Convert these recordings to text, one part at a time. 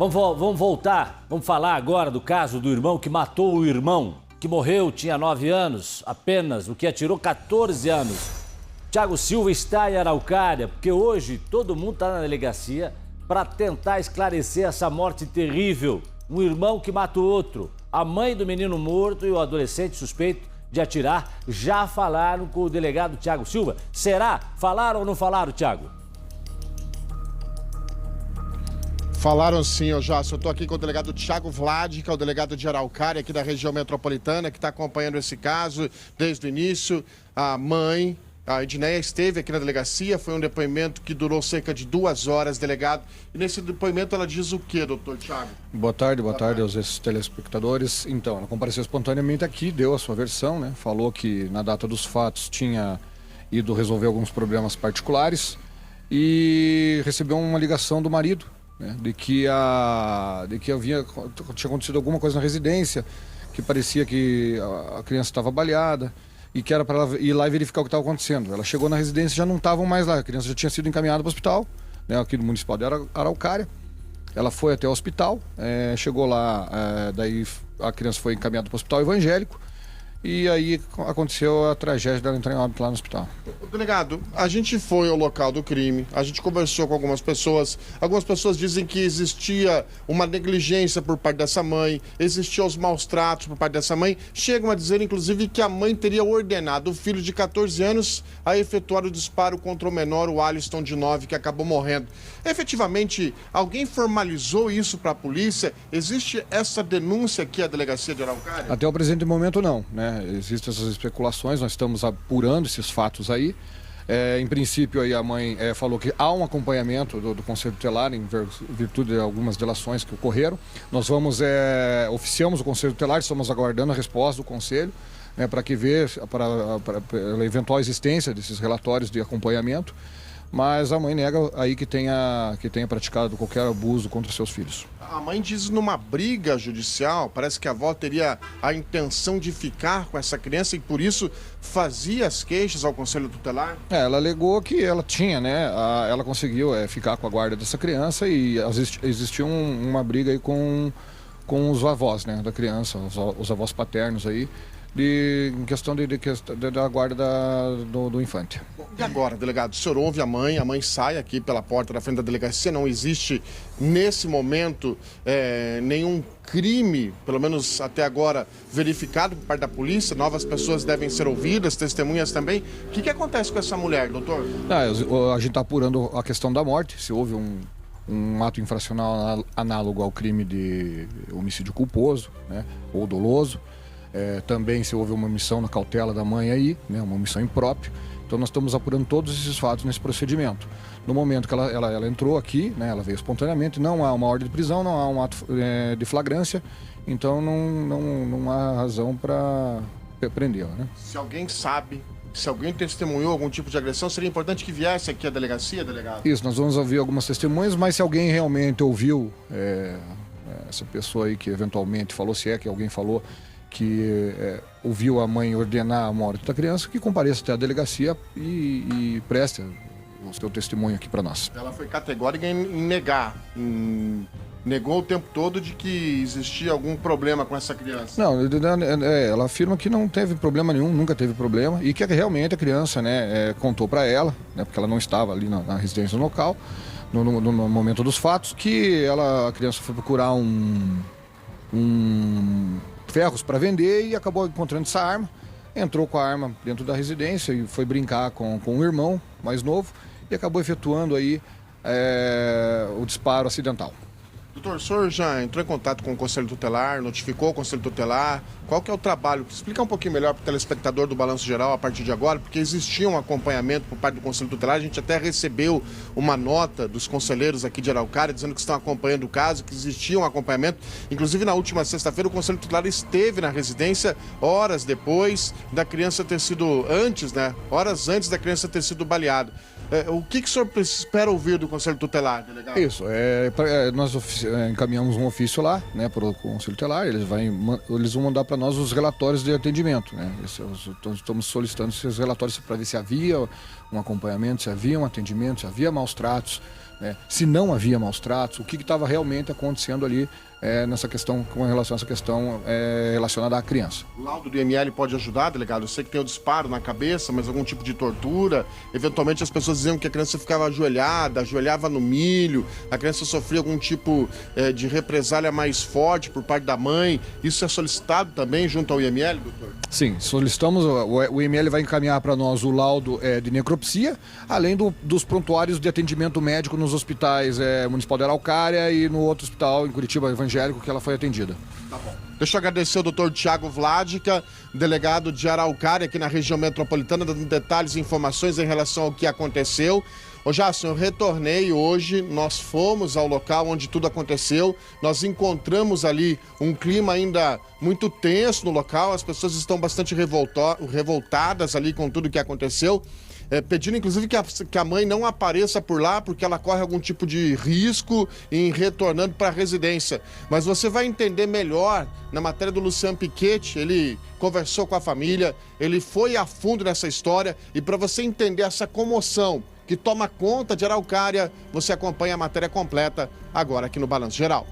Vamos voltar, vamos falar agora do caso do irmão que matou o irmão, que morreu, tinha 9 anos apenas, o que atirou 14 anos. Thiago Silva está em Araucária, porque hoje todo mundo está na delegacia para tentar esclarecer essa morte terrível. Um irmão que mata o outro. A mãe do menino morto e o adolescente suspeito de atirar já falaram com o delegado Thiago Silva. Será? Falaram ou não falaram, Thiago? Falaram sim, eu estou aqui com o delegado Thiago Vlad, que é o delegado de Araucária, aqui da região metropolitana, que está acompanhando esse caso desde o início. A mãe, a Edneia, esteve aqui na delegacia, foi um depoimento que durou cerca de 2 horas, delegado. E nesse depoimento ela diz o quê, doutor Thiago? Boa tarde aos telespectadores. Então, ela compareceu espontaneamente aqui, deu a sua versão, né? Falou que na data dos fatos tinha ido resolver alguns problemas particulares e recebeu uma ligação do marido, de que tinha acontecido alguma coisa na residência, que parecia que a criança estava baleada e que era para ela ir lá e verificar o que estava acontecendo. Ela chegou na residência e já não estavam mais lá, a criança já tinha sido encaminhada para o hospital, aqui do municipal de Araucária. Ela foi até o hospital, chegou lá, daí a criança foi encaminhada para o hospital evangélico. E aí aconteceu a tragédia dela entrar em óbito lá no hospital. Delegado, a gente foi ao local do crime, a gente conversou com algumas pessoas dizem que existia uma negligência por parte dessa mãe, existiam os maus tratos por parte dessa mãe, chegam a dizer inclusive que a mãe teria ordenado o filho de 14 anos a efetuar o disparo contra o menor, o Alisson de 9, que acabou morrendo. Efetivamente, alguém formalizou isso para a polícia? Existe essa denúncia aqui à delegacia de Araucária? Até o presente momento não, Existem essas especulações, nós estamos apurando esses fatos aí. Em princípio, aí a mãe falou que há um acompanhamento do Conselho Tutelar em virtude de algumas delações que ocorreram. Nós oficiamos o Conselho Tutelar, estamos aguardando a resposta do Conselho, para a eventual existência desses relatórios de acompanhamento. Mas a mãe nega aí que tenha praticado qualquer abuso contra seus filhos. A mãe diz numa briga judicial, parece que a avó teria a intenção de ficar com essa criança e por isso fazia as queixas ao Conselho Tutelar? Ela alegou que ela tinha, ela conseguiu ficar com a guarda dessa criança e existiu uma briga aí com os avós, da criança, os avós paternos aí. Em questão da guarda do infante. E agora, delegado, o senhor ouve a mãe sai aqui pela porta da frente da delegacia, não existe nesse momento nenhum crime, pelo menos até agora, verificado por parte da polícia, novas pessoas devem ser ouvidas, testemunhas também. O que acontece com essa mulher, doutor? A gente está apurando a questão da morte, se houve um ato infracional análogo ao crime de homicídio culposo, ou doloso. Também se houve uma omissão na cautela da mãe aí, uma omissão imprópria. Então nós estamos apurando todos esses fatos nesse procedimento. No momento que ela entrou aqui, ela veio espontaneamente, não há uma ordem de prisão, não há um ato de flagrância, então não há razão para prendê-la. Se alguém sabe, se alguém testemunhou algum tipo de agressão, seria importante que viesse aqui à delegacia, delegado? Isso, nós vamos ouvir algumas testemunhas, mas se alguém realmente ouviu essa pessoa aí que eventualmente falou, se é que alguém falou, que ouviu a mãe ordenar a morte da criança, que compareça até a delegacia e preste o seu testemunho aqui para nós. Ela foi categórica em negar, negou o tempo todo de que existia algum problema com essa criança. Não, ela afirma que não teve problema nenhum, nunca teve problema, e que realmente a criança contou para ela, porque ela não estava ali na residência local, no momento dos fatos, que a criança foi procurar ferros para vender e acabou encontrando essa arma, entrou com a arma dentro da residência e foi brincar com um irmão mais novo e acabou efetuando aí o disparo acidental. Doutor, o senhor já entrou em contato com o Conselho Tutelar, notificou o Conselho Tutelar? Qual que é o trabalho? Explica um pouquinho melhor para o telespectador do Balanço Geral a partir de agora, porque existia um acompanhamento por parte do Conselho Tutelar. A gente até recebeu uma nota dos conselheiros aqui de Araucária dizendo que estão acompanhando o caso, que existia um acompanhamento. Inclusive, na última sexta-feira, o Conselho Tutelar esteve na residência horas depois da criança ter sido horas antes da criança ter sido baleada. O que o senhor espera ouvir do Conselho Tutelar, delegado? Isso, nós encaminhamos um ofício lá, para o Conselho Tutelar, eles vão mandar para nós os relatórios de atendimento, Estamos solicitando esses relatórios para ver se havia um acompanhamento, se havia um atendimento, se havia maus tratos, né? Se não havia maus tratos, o que estava realmente acontecendo ali nessa questão, com relação a essa questão relacionada à criança. O laudo do IML pode ajudar, delegado? Eu sei que tem o disparo na cabeça, mas algum tipo de tortura. Eventualmente as pessoas diziam que a criança ficava ajoelhada, ajoelhava no milho, a criança sofria algum tipo de represália mais forte por parte da mãe. Isso é solicitado também junto ao IML, doutor? Sim, solicitamos, o IML vai encaminhar para nós o laudo de necropsia, além dos prontuários de atendimento médico nos hospitais Municipal de Araucária e no outro hospital em Curitiba, Evangélico, que ela foi atendida. Tá bom. Deixa eu agradecer ao doutor Tiago Vladica, delegado de Araucária, aqui na região metropolitana, dando detalhes e informações em relação ao que aconteceu. Ô Jason, eu retornei hoje, nós fomos ao local onde tudo aconteceu, nós encontramos ali um clima ainda muito tenso no local, as pessoas estão bastante revoltadas ali com tudo que aconteceu, pedindo inclusive que a mãe não apareça por lá, porque ela corre algum tipo de risco em retornando para a residência. Mas você vai entender melhor na matéria do Luciano Piquete, ele conversou com a família, ele foi a fundo nessa história, e para você entender essa comoção que toma conta de Araucária, você acompanha a matéria completa agora aqui no Balanço Geral.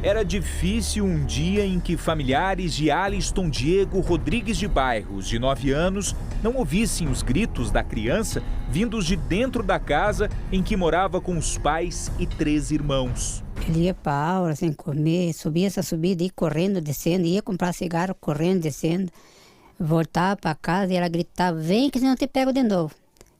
Era difícil um dia em que familiares de Aliston Diego Rodrigues de Bairros, de 9 anos, não ouvissem os gritos da criança vindos de dentro da casa em que morava com os pais e 3 irmãos. Ele ia para a aula sem comer, subia essa subida, ia correndo, descendo, ia comprar cigarro, correndo, descendo. Voltava para casa e ela gritava, vem que senão eu te pego de novo.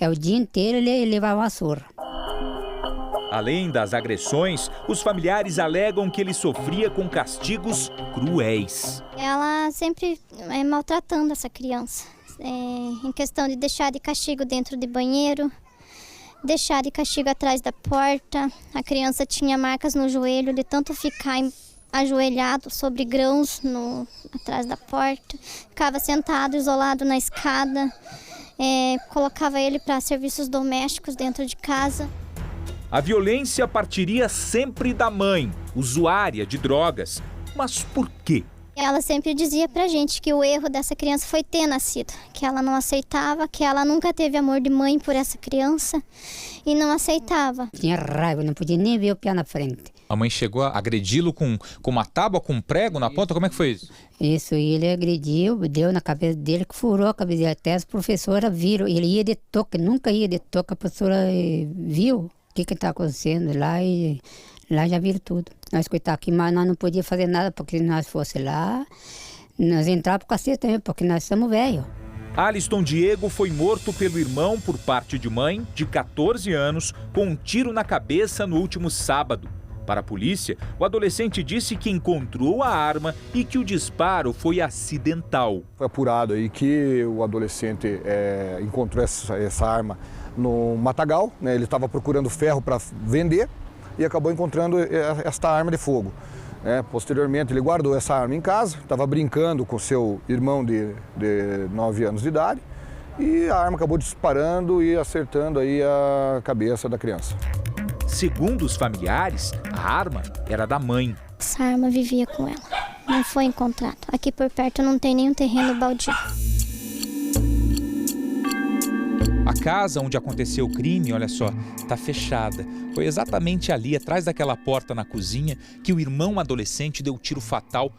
O dia inteiro ele levava uma surra. Além das agressões, os familiares alegam que ele sofria com castigos cruéis. Ela sempre maltratando essa criança, em questão de deixar de castigo dentro de banheiro, deixar de castigo atrás da porta. A criança tinha marcas no joelho de tanto ficar ajoelhado sobre grãos atrás da porta. Ficava sentado, isolado na escada, colocava ele para serviços domésticos dentro de casa. A violência partiria sempre da mãe, usuária de drogas. Mas por quê? Ela sempre dizia pra gente que o erro dessa criança foi ter nascido, que ela não aceitava, que ela nunca teve amor de mãe por essa criança e não aceitava. Tinha raiva, não podia nem ver o pé na frente. A mãe chegou a agredi-lo com uma tábua, com um prego na ponta? Como é que foi isso? Isso, e ele agrediu, deu na cabeça dele, que furou a cabeça dele. Até as professoras viram, ele ia de toque, nunca ia de toque, a professora viu o que está acontecendo lá e lá já viram tudo. Nós, coitados, aqui, mas nós não podíamos fazer nada, porque se nós fosse lá, nós entrávamos pro cacete também, porque nós estamos velhos. Aliston Diego foi morto pelo irmão por parte de mãe, de 14 anos, com um tiro na cabeça no último sábado. Para a polícia, o adolescente disse que encontrou a arma e que o disparo foi acidental. Foi apurado aí que o adolescente encontrou essa arma no matagal, né? Ele estava procurando ferro para vender e acabou encontrando esta arma de fogo. Posteriormente, ele guardou essa arma em casa, estava brincando com seu irmão de 9 anos de idade e a arma acabou disparando e acertando aí a cabeça da criança. Segundo os familiares, a arma era da mãe. Essa arma vivia com ela, não foi encontrado. Aqui por perto não tem nenhum terreno baldio. A casa onde aconteceu o crime, olha só, está fechada. Foi exatamente ali, atrás daquela porta na cozinha, que o irmão adolescente deu o tiro fatal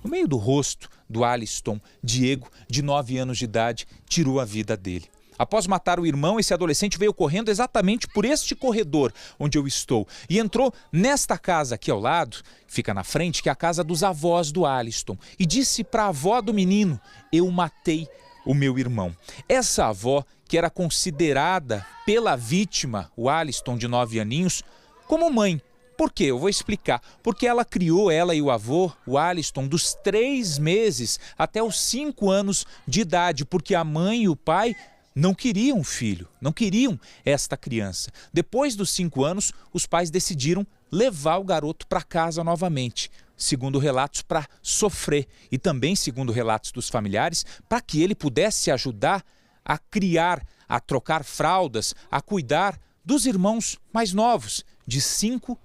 no meio do rosto do Aliston Diego, de 9 anos de idade, tirou a vida dele. Após matar o irmão, esse adolescente veio correndo exatamente por este corredor onde eu estou e entrou nesta casa aqui ao lado, fica na frente, que é a casa dos avós do Aliston, e disse para a avó do menino, eu matei o meu irmão. Essa avó, que era considerada pela vítima, o Aliston de 9 aninhos, como mãe. Por quê? Eu vou explicar. Porque ela criou, ela e o avô, o Aliston, dos 3 meses até os 5 anos de idade, porque a mãe e o pai não queriam filho, não queriam esta criança. Depois dos 5 anos, os pais decidiram levar o garoto para casa novamente, segundo relatos, para sofrer e também, segundo relatos dos familiares, para que ele pudesse ajudar a criar, a trocar fraldas, a cuidar dos irmãos mais novos, de 5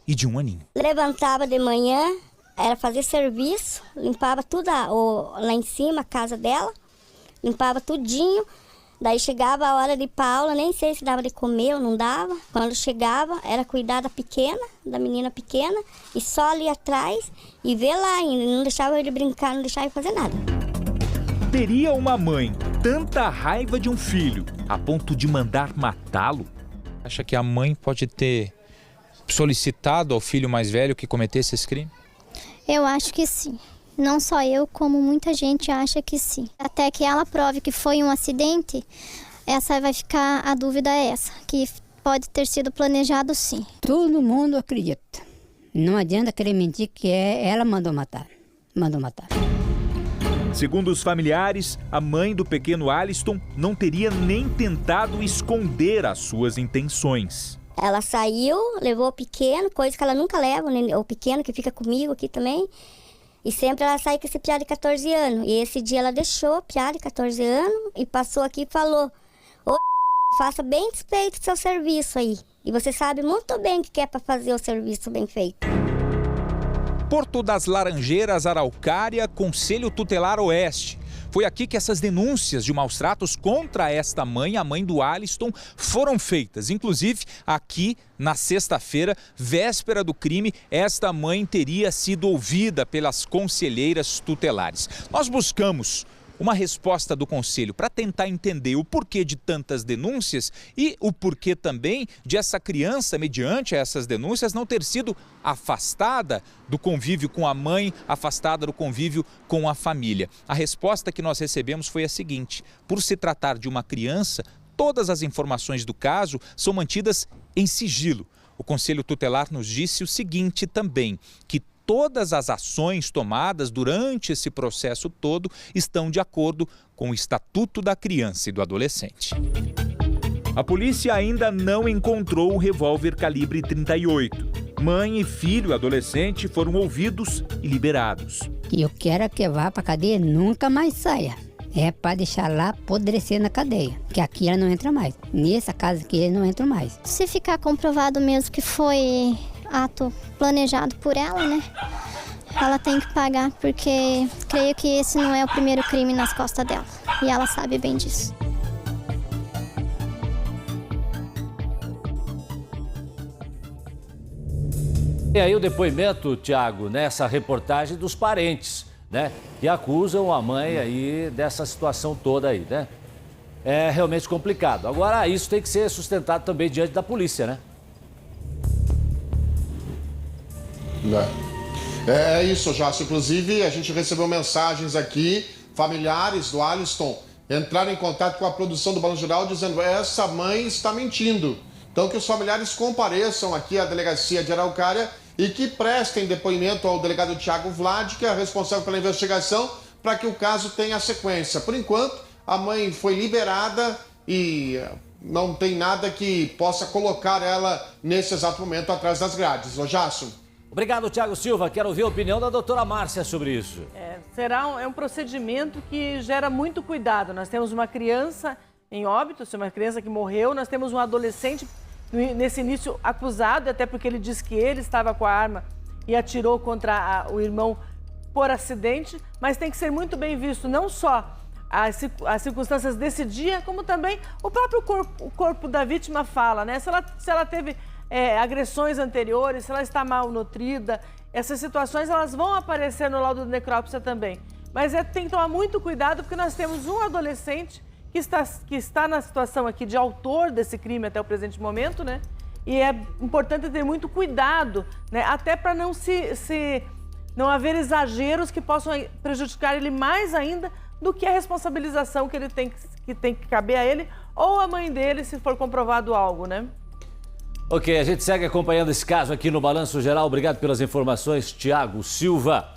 e de 1 aninho. Levantava de manhã, era fazer serviço, limpava tudo lá em cima, a casa dela, limpava tudinho. Daí chegava a hora de Paula, nem sei se dava de comer ou não dava. Quando chegava, era cuidar da menina pequena, e só ali atrás e ver lá ainda. Não deixava ele brincar, não deixava ele fazer nada. Teria uma mãe tanta raiva de um filho a ponto de mandar matá-lo? Acha que a mãe pode ter solicitado ao filho mais velho que cometesse esse crime? Eu acho que sim. Não só eu, como muita gente acha que sim. Até que ela prove que foi um acidente, essa vai ficar, a dúvida é essa, que pode ter sido planejado sim. Todo mundo acredita. Não adianta querer mentir que ela mandou matar. Mandou matar. Segundo os familiares, a mãe do pequeno Alisson não teria nem tentado esconder as suas intenções. Ela saiu, levou o pequeno, coisa que ela nunca leva, o pequeno que fica comigo aqui também. E sempre ela sai com esse piá de 14 anos. E esse dia ela deixou o piá de 14 anos e passou aqui e falou: ô, faça bem feito o seu serviço aí. E você sabe muito bem o que é para fazer o serviço bem feito. Porto das Laranjeiras, Araucária, Conselho Tutelar Oeste. Foi aqui que essas denúncias de maus-tratos contra esta mãe, a mãe do Alisson, foram feitas. Inclusive, aqui na sexta-feira, véspera do crime, esta mãe teria sido ouvida pelas conselheiras tutelares. Nós buscamos uma resposta do Conselho para tentar entender o porquê de tantas denúncias e o porquê também de essa criança, mediante essas denúncias, não ter sido afastada do convívio com a mãe, afastada do convívio com a família. A resposta que nós recebemos foi a seguinte: por se tratar de uma criança, todas as informações do caso são mantidas em sigilo. O Conselho Tutelar nos disse o seguinte também, que todas as ações tomadas durante esse processo todo estão de acordo com o Estatuto da Criança e do Adolescente. A polícia ainda não encontrou o revólver calibre 38. Mãe e filho adolescente foram ouvidos e liberados. E eu quero que vá para cadeia e nunca mais saia. É para deixar lá apodrecer na cadeia, que aqui ela não entra mais. Nessa casa aqui ele não entra mais. Se ficar comprovado mesmo que foi ato planejado por ela, né? Ela tem que pagar, porque creio que esse não é o primeiro crime nas costas dela. E ela sabe bem disso. E aí o depoimento, Tiago, nessa reportagem dos parentes, né? Que acusam a mãe aí dessa situação toda aí, né? É realmente complicado. Agora, isso tem que ser sustentado também diante da polícia, né? É isso, Jácio. Inclusive, a gente recebeu mensagens aqui, familiares do Alisson entraram em contato com a produção do Balanço Geral dizendo: essa mãe está mentindo. Então, que os familiares compareçam aqui à delegacia de Araucária e que prestem depoimento ao delegado Tiago Vlad, que é responsável pela investigação, para que o caso tenha sequência. Por enquanto, a mãe foi liberada e não tem nada que possa colocar ela nesse exato momento atrás das grades. Ô, Jácio. Obrigado, Tiago Silva. Quero ouvir a opinião da doutora Márcia sobre isso. É um procedimento que gera muito cuidado. Nós temos uma criança em óbito, uma criança que morreu, nós temos um adolescente nesse início acusado, até porque ele disse que ele estava com a arma e atirou contra o irmão por acidente, mas tem que ser muito bem visto não só as circunstâncias desse dia, como também o próprio corpo da vítima fala, né? Se ela teve agressões anteriores, se ela está mal nutrida, essas situações elas vão aparecer no laudo de necrópsia também. Mas tem que tomar muito cuidado, porque nós temos um adolescente que está na situação aqui de autor desse crime até o presente momento, né? E é importante ter muito cuidado, né? Até para não haver exageros que possam prejudicar ele mais ainda do que a responsabilização que tem que caber a ele ou a mãe dele, se for comprovado algo, né? Ok, a gente segue acompanhando esse caso aqui no Balanço Geral. Obrigado pelas informações, Tiago Silva.